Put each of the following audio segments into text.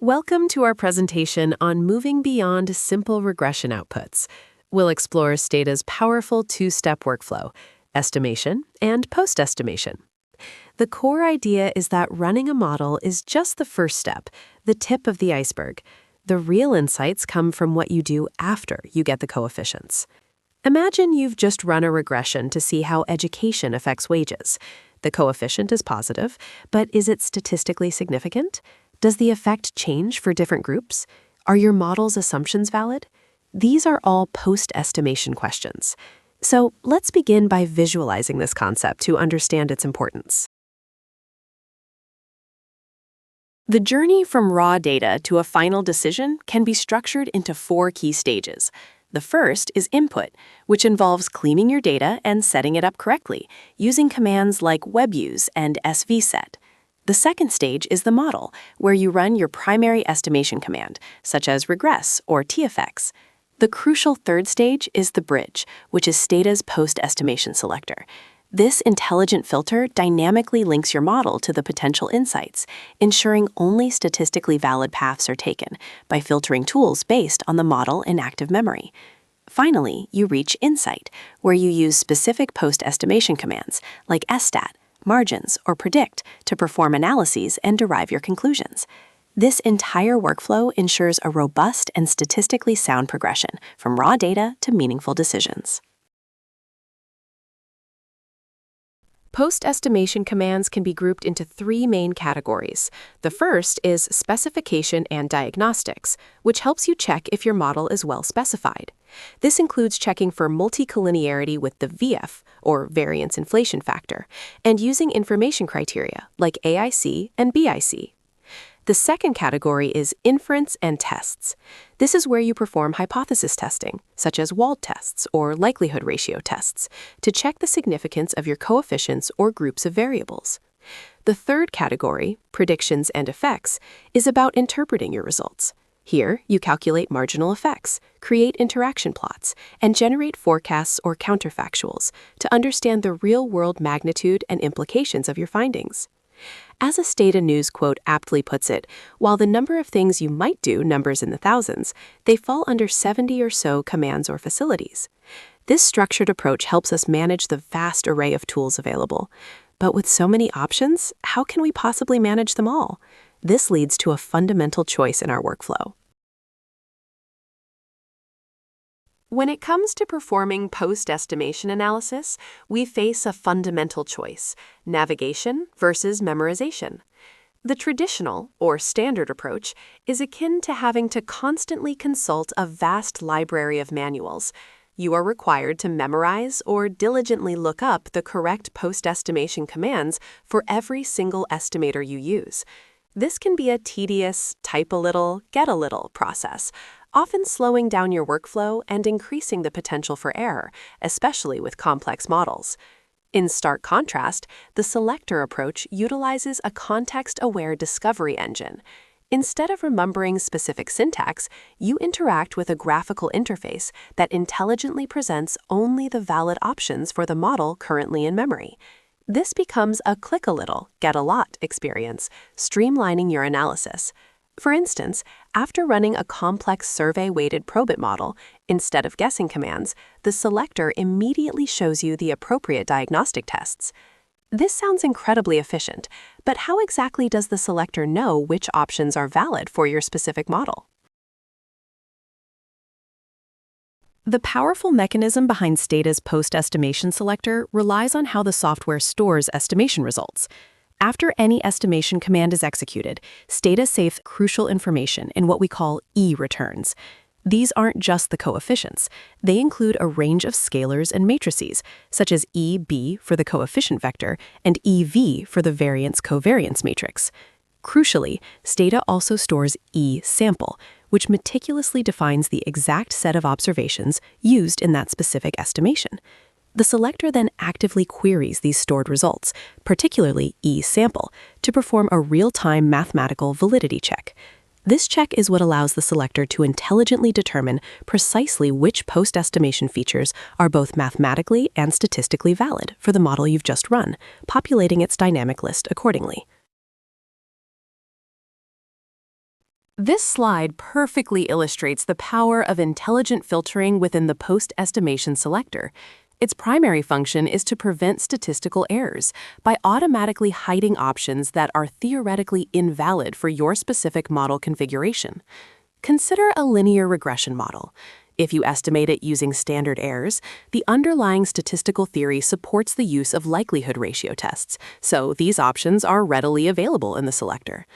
Welcome to our presentation on moving beyond simple regression outputs. We'll explore Stata's powerful two-step workflow, estimation and post-estimation. The core idea is that running a model is just the first step, the tip of the iceberg. The real insights come from what you do after you get the coefficients. Imagine you've just run a regression to see how education affects wages. The coefficient is positive, but is it statistically significant? Does the effect change for different groups? Are your model's assumptions valid? These are all post-estimation questions. So let's begin by visualizing this concept to understand its importance. The journey from raw data to a final decision can be structured into 4 key stages. The first is input, which involves cleaning your data and setting it up correctly, using commands like EViews and svset. The second stage is the model, where you run your primary estimation command, such as regress or tfx. The crucial third stage is the bridge, which is Stata's Postestimation Selector. This intelligent filter dynamically links your model to the potential insights, ensuring only statistically valid paths are taken by filtering tools based on the model in active memory. Finally, you reach insight, where you use specific post-estimation commands like estat, margins, or predict to perform analyses and derive your conclusions. This entire workflow ensures a robust and statistically sound progression from raw data to meaningful decisions. Post-estimation commands can be grouped into 3 main categories. The first is specification and diagnostics, which helps you check if your model is well specified. This includes checking for multicollinearity with the VF, or variance inflation factor, and using information criteria like AIC and BIC. The second category is inference and tests. This is where you perform hypothesis testing, such as Wald tests or likelihood ratio tests, to check the significance of your coefficients or groups of variables. The third category, predictions and effects, is about interpreting your results. Here, you calculate marginal effects, create interaction plots, and generate forecasts or counterfactuals to understand the real-world magnitude and implications of your findings. As a Stata News quote aptly puts it, while the number of things you might do numbers in the thousands, they fall under 70 or so commands or facilities. This structured approach helps us manage the vast array of tools available. But with so many options, how can we possibly manage them all? This leads to a fundamental choice in our workflow. When it comes to performing post-estimation analysis, we face a fundamental choice: navigation versus memorization. The traditional, or standard approach, is akin to having to constantly consult a vast library of manuals. You are required to memorize or diligently look up the correct post-estimation commands for every single estimator you use. This can be a tedious, type a little, get a little process, often slowing down your workflow and increasing the potential for error, especially with complex models. In stark contrast, the selector approach utilizes a context-aware discovery engine. Instead of remembering specific syntax, you interact with a graphical interface that intelligently presents only the valid options for the model currently in memory. This becomes a click a little, get a lot experience, streamlining your analysis. For instance, after running a complex survey-weighted probit model, instead of guessing commands, the selector immediately shows you the appropriate diagnostic tests. This sounds incredibly efficient, but how exactly does the selector know which options are valid for your specific model? The powerful mechanism behind Stata's Post-Estimation Selector relies on how the software stores estimation results. After any estimation command is executed, Stata saves crucial information in what we call E-returns. These aren't just the coefficients. They include a range of scalars and matrices, such as EB for the coefficient vector and EV for the variance-covariance matrix. Crucially, Stata also stores E-sample, which meticulously defines the exact set of observations used in that specific estimation. The selector then actively queries these stored results, particularly E-sample, to perform a real-time mathematical validity check. This check is what allows the selector to intelligently determine precisely which post-estimation features are both mathematically and statistically valid for the model you've just run, populating its dynamic list accordingly. This slide perfectly illustrates the power of intelligent filtering within the Postestimation Selector. Its primary function is to prevent statistical errors by automatically hiding options that are theoretically invalid for your specific model configuration. Consider a linear regression model. If you estimate it using standard errors, the underlying statistical theory supports the use of likelihood ratio tests, so these options are readily available in the selector.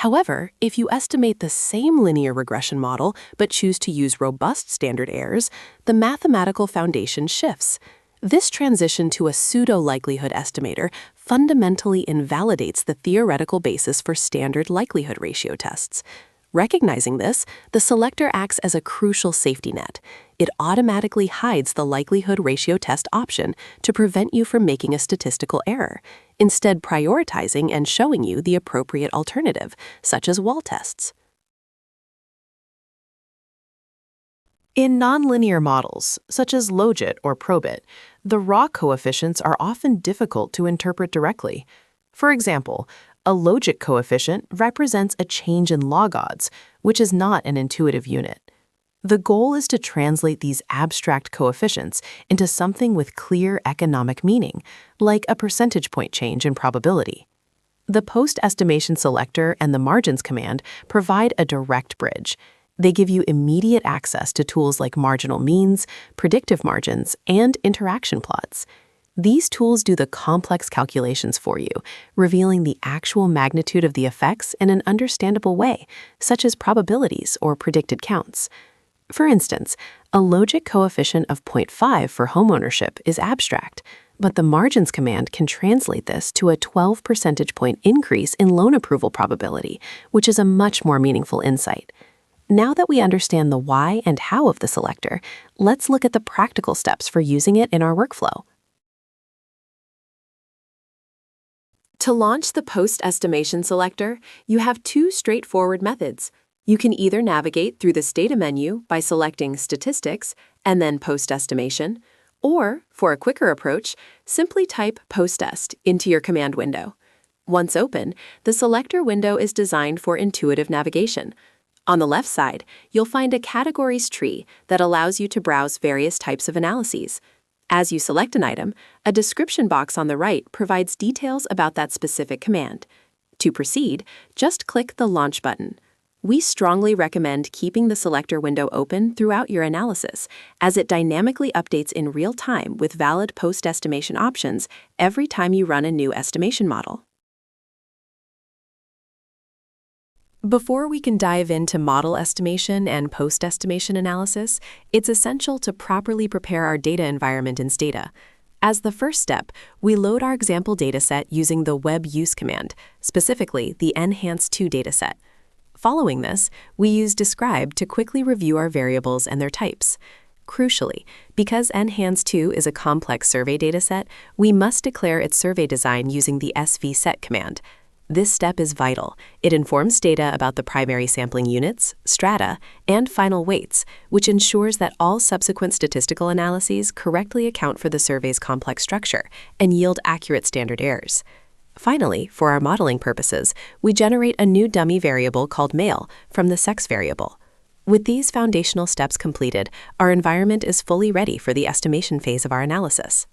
However, if you estimate the same linear regression model but choose to use robust standard errors, the mathematical foundation shifts. This transition to a pseudo-likelihood estimator fundamentally invalidates the theoretical basis for standard likelihood ratio tests. Recognizing this, the selector acts as a crucial safety net. It automatically hides the likelihood ratio test option to prevent you from making a statistical error, instead prioritizing and showing you the appropriate alternative, such as wall tests. In nonlinear models, such as logit or probit, the raw coefficients are often difficult to interpret directly. For example, a logit coefficient represents a change in log odds, which is not an intuitive unit. The goal is to translate these abstract coefficients into something with clear economic meaning, like a percentage point change in probability. The Postestimation Selector and the Margins command provide a direct bridge. They give you immediate access to tools like marginal means, predictive margins, and interaction plots. These tools do the complex calculations for you, revealing the actual magnitude of the effects in an understandable way, such as probabilities or predicted counts. For instance, a logit coefficient of 0.5 for homeownership is abstract, but the Margins command can translate this to a 12 percentage point increase in loan approval probability, which is a much more meaningful insight. Now that we understand the why and how of the selector, let's look at the practical steps for using it in our workflow. To launch the Postestimation Selector, you have two straightforward methods. You can either navigate through the Stata menu by selecting Statistics and then Postestimation, or, for a quicker approach, simply type Postest into your command window. Once open, the selector window is designed for intuitive navigation. On the left side, you'll find a categories tree that allows you to browse various types of analyses. As you select an item, a description box on the right provides details about that specific command. To proceed, just click the Launch button. We strongly recommend keeping the selector window open throughout your analysis, as it dynamically updates in real time with valid post-estimation options every time you run a new estimation model. Before we can dive into model estimation and post-estimation analysis, it's essential to properly prepare our data environment in Stata. As the first step, we load our example dataset using the web use command, specifically the enhance2 dataset. Following this, we use describe to quickly review our variables and their types. Crucially, because enhance2 is a complex survey dataset, we must declare its survey design using the svset command. This step is vital. It informs data about the primary sampling units, strata, and final weights, which ensures that all subsequent statistical analyses correctly account for the survey's complex structure and yield accurate standard errors. Finally, for our modeling purposes, we generate a new dummy variable called male from the sex variable. With these foundational steps completed, our environment is fully ready for the estimation phase of our analysis.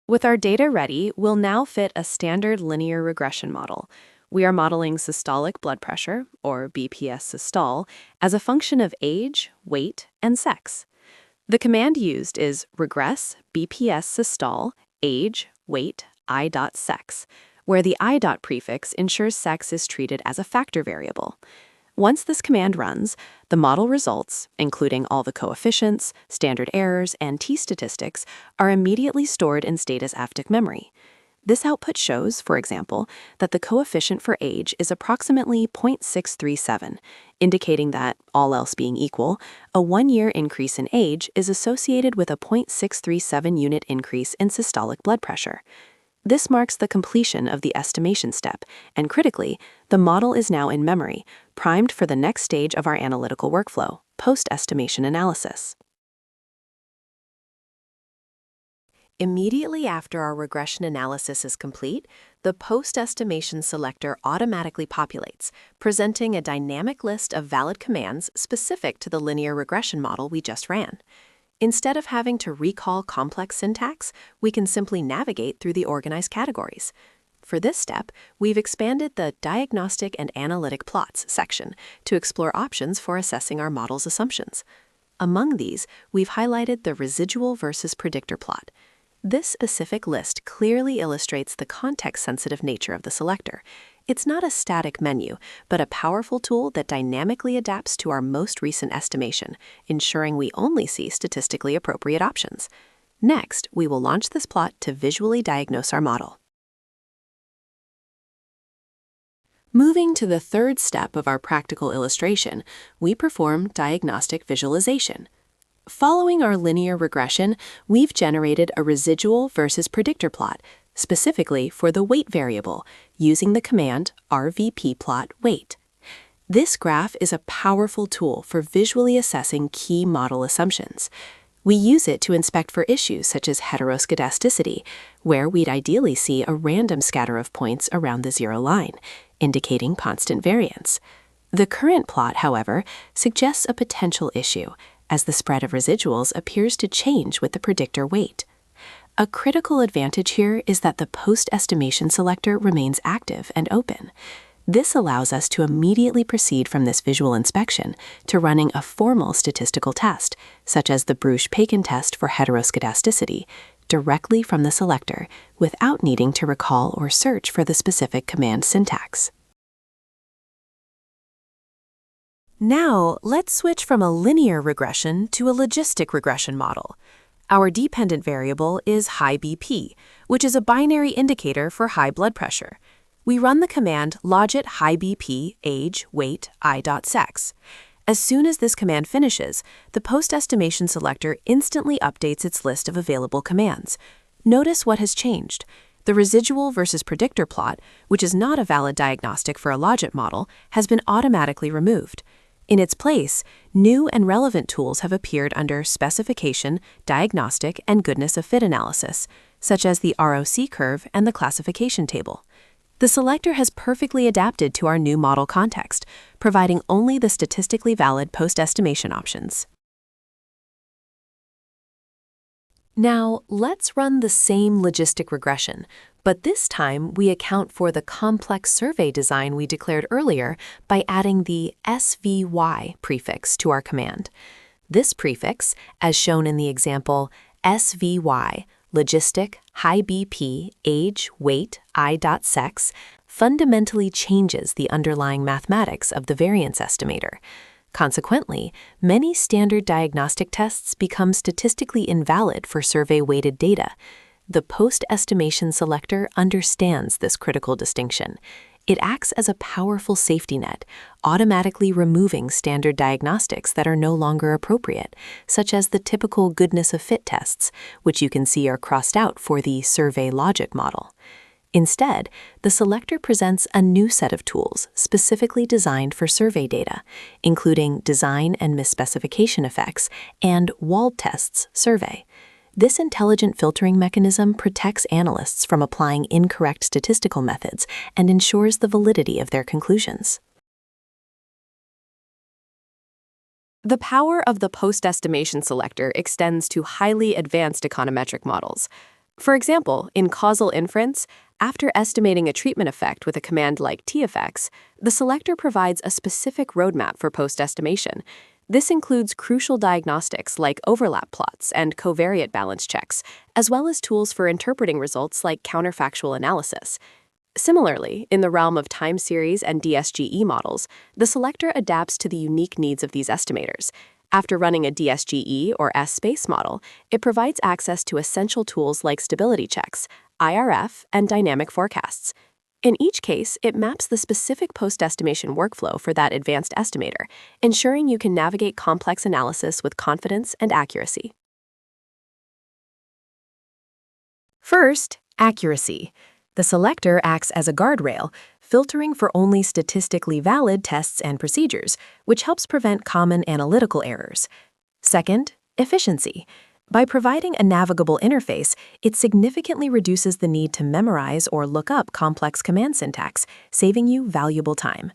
With our data ready, we'll now fit a standard linear regression model. We are modeling systolic blood pressure, or BPS systole, as a function of age, weight, and sex. The command used is regress BPS systole, age, weight, I.sex, where the I. prefix ensures sex is treated as a factor variable. Once this command runs, the model results, including all the coefficients, standard errors, and t-statistics, are immediately stored in Stata's AFTIC memory. This output shows, for example, that the coefficient for age is approximately 0.637, indicating that, all else being equal, a 1-year increase in age is associated with a 0.637 unit increase in systolic blood pressure. This marks the completion of the estimation step, and critically, the model is now in memory, primed for the next stage of our analytical workflow, post-estimation analysis. Immediately after our regression analysis is complete, the Postestimation Selector automatically populates, presenting a dynamic list of valid commands specific to the linear regression model we just ran. Instead of having to recall complex syntax, we can simply navigate through the organized categories. For this step, we've expanded the Diagnostic and Analytic Plots section to explore options for assessing our model's assumptions. Among these, we've highlighted the residual versus predictor plot. This specific list clearly illustrates the context-sensitive nature of the selector. It's not a static menu, but a powerful tool that dynamically adapts to our most recent estimation, ensuring we only see statistically appropriate options. Next, we will launch this plot to visually diagnose our model. Moving to the third step of our practical illustration, we perform diagnostic visualization. Following our linear regression, we've generated a residual versus predictor plot, specifically for the weight variable, using the command rvpplotweight. This graph is a powerful tool for visually assessing key model assumptions. We use it to inspect for issues such as heteroscedasticity, where we'd ideally see a random scatter of points around the zero line, indicating constant variance. The current plot, however, suggests a potential issue, as the spread of residuals appears to change with the predictor weight. A critical advantage here is that the Postestimation Selector remains active and open. This allows us to immediately proceed from this visual inspection to running a formal statistical test, such as the Bruch-Pakin test for heteroscedasticity, directly from the selector without needing to recall or search for the specific command syntax. Now, let's switch from a linear regression to a logistic regression model. Our dependent variable is high BP, which is a binary indicator for high blood pressure. We run the command logit high BP age weight i.sex. As soon as this command finishes, the Postestimation Selector instantly updates its list of available commands. Notice what has changed. The residual versus predictor plot, which is not a valid diagnostic for a logit model, has been automatically removed. In its place, new and relevant tools have appeared under specification, diagnostic, and goodness of fit analysis, such as the ROC curve and the classification table. The selector has perfectly adapted to our new model context, providing only the statistically valid post-estimation options. Now, let's run the same logistic regression, but this time we account for the complex survey design we declared earlier by adding the SVY prefix to our command. This prefix, as shown in the example SVY, logistic, high BP, age, weight, i.sex, fundamentally changes the underlying mathematics of the variance estimator. Consequently, many standard diagnostic tests become statistically invalid for survey-weighted data. The Postestimation Selector understands this critical distinction. It acts as a powerful safety net, automatically removing standard diagnostics that are no longer appropriate, such as the typical goodness of fit tests, which you can see are crossed out for the survey logic model. Instead, the selector presents a new set of tools specifically designed for survey data, including design and misspecification effects and walled tests survey. This intelligent filtering mechanism protects analysts from applying incorrect statistical methods and ensures the validity of their conclusions. The power of the Postestimation Selector extends to highly advanced econometric models. For example, in causal inference, after estimating a treatment effect with a command like teffects, the selector provides a specific roadmap for post-estimation. This includes crucial diagnostics like overlap plots and covariate balance checks, as well as tools for interpreting results like counterfactual analysis. Similarly, in the realm of time series and DSGE models, the selector adapts to the unique needs of these estimators. After running a DSGE or S-space model, it provides access to essential tools like stability checks, IRF, and dynamic forecasts. In each case, it maps the specific post-estimation workflow for that advanced estimator, ensuring you can navigate complex analysis with confidence and accuracy. First, accuracy. The selector acts as a guardrail, filtering for only statistically valid tests and procedures, which helps prevent common analytical errors. Second, efficiency. By providing a navigable interface, it significantly reduces the need to memorize or look up complex command syntax, saving you valuable time.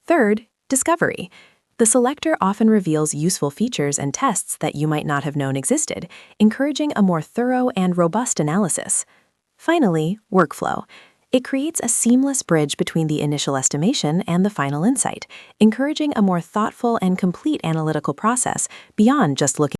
Third, discovery. The selector often reveals useful features and tests that you might not have known existed, encouraging a more thorough and robust analysis. Finally, workflow. It creates a seamless bridge between the initial estimation and the final insight, encouraging a more thoughtful and complete analytical process beyond just looking